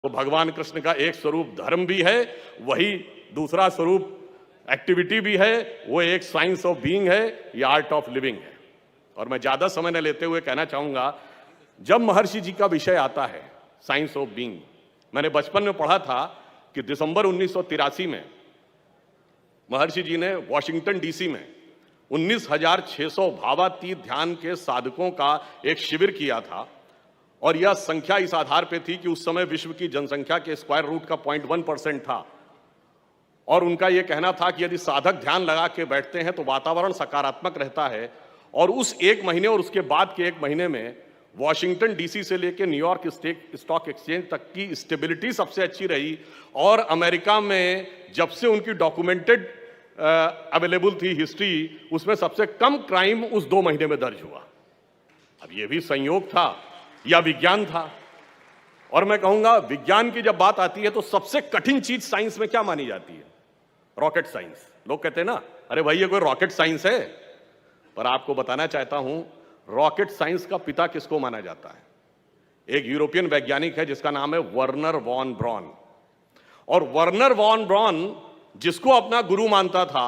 तो भगवान कृष्ण का एक स्वरूप धर्म भी है, वही दूसरा स्वरूप एक्टिविटी भी है, वो एक साइंस ऑफ बीइंग है, ये आर्ट ऑफ लिविंग है। और मैं ज्यादा समय न लेते हुए कहना चाहूंगा, जब महर्षि जी का विषय आता है साइंस ऑफ बीइंग, मैंने बचपन में पढ़ा था कि दिसंबर 1983 में महर्षि जी ने वॉशिंगटन डीसी में 19,600 भावातीत ध्यान के साधकों का एक शिविर किया था। और यह संख्या इस आधार पे थी कि उस समय विश्व की जनसंख्या के स्क्वायर रूट का 0.1% था। और उनका यह कहना था कि यदि साधक ध्यान लगा के बैठते हैं तो वातावरण सकारात्मक रहता है। और उस एक महीने और उसके बाद के एक महीने में वॉशिंगटन डीसी से लेकर न्यूयॉर्क स्टॉक एक्सचेंज तक की स्टेबिलिटी सबसे अच्छी रही। और अमेरिका में जब से उनकी डॉक्यूमेंटेड अवेलेबल थी हिस्ट्री, उसमें सबसे कम क्राइम उस 2 महीने में दर्ज हुआ। अब यह भी संयोग था या विज्ञान था। और मैं कहूंगा, विज्ञान की जब बात आती है तो सबसे कठिन चीज साइंस में क्या मानी जाती है? Rocket science. लोग कहते हैं ना, अरे भाई ये कोई रॉकेट साइंस है? पर आपको बताना चाहता हूं, रॉकेट साइंस का पिता किसको माना जाता है? एक यूरोपियन वैज्ञानिक है जिसका नाम है वर्नर वॉन ब्रॉन। और वर्नर वॉन ब्रॉन जिसको अपना गुरु मानता था,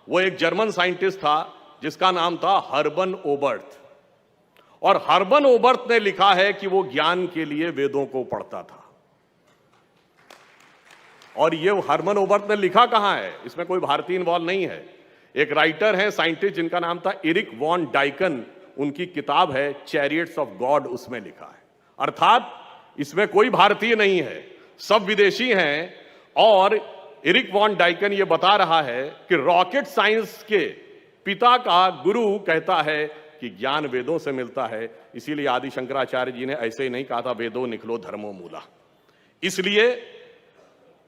वो एक जर्मन साइंटिस्ट था जिसका नाम था हर्बन ओबर्ट। और हर्बन ओबर्ट ने लिखा है कि वो ज्ञान के लिए वेदों को पढ़ता था। और ये हर्बन ओबर्ट ने लिखा कहां है? इसमें कोई भारतीय इन्वॉल्व नहीं है। एक राइटर है, साइंटिस्ट, जिनका नाम था एरिक वॉन डाइकन। उनकी किताब है चैरियट्स ऑफ गॉड, उसमें लिखा है। अर्थात इसमें कोई भारतीय नहीं है, सब विदेशी हैं। और एरिक वॉन डाइकन ये बता रहा है कि रॉकेट साइंस के पिता का गुरु कहता है कि ज्ञान वेदों से मिलता है। इसीलिए आदि शंकराचार्य जी ने ऐसे ही नहीं कहा था वेदो निखलो धर्मो मूला। इसलिए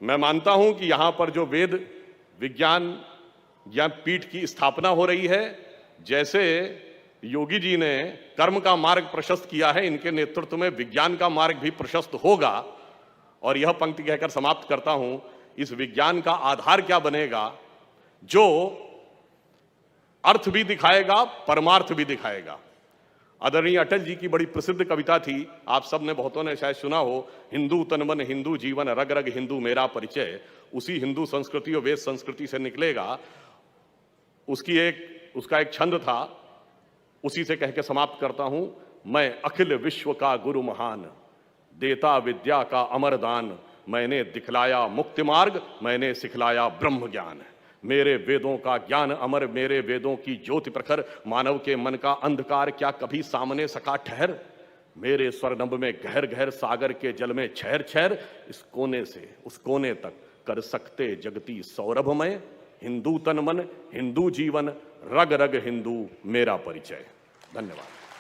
मैं मानता हूं कि यहां पर जो वेद विज्ञान ज्ञानपीठ की स्थापना हो रही है, जैसे योगी जी ने कर्म का मार्ग प्रशस्त किया है, इनके नेतृत्व में विज्ञान का मार्ग भी प्रशस्त होगा। और यह पंक्ति कहकर समाप्त करता हूं, इस विज्ञान का आधार क्या बनेगा? जो अर्थ भी दिखाएगा, परमार्थ भी दिखाएगा। आदरणीय अटल जी की बड़ी प्रसिद्ध कविता थी, आप सब ने, बहुतों ने शायद सुना हो, हिंदू तन मन हिंदू जीवन, रग रग हिंदू मेरा परिचय। उसी हिंदू संस्कृति और वेद संस्कृति से निकलेगा। उसका एक छंद था, उसी से कह के समाप्त करता हूं। मैं अखिल विश्व का गुरु महान, देता विद्या का अमर दान। मैंने दिखलाया मुक्ति मार्ग, मैंने सिखलाया ब्रह्म ज्ञान। मेरे वेदों का ज्ञान अमर, मेरे वेदों की ज्योति प्रखर। मानव के मन का अंधकार क्या कभी सामने सका ठहर? मेरे स्वर्णभ में गहर गहर, सागर के जल में छहर छहर। इस कोने से उस कोने तक कर सकते जगती सौरभमय। हिंदू तन मन हिंदू जीवन, रग रग हिंदू मेरा परिचय। धन्यवाद।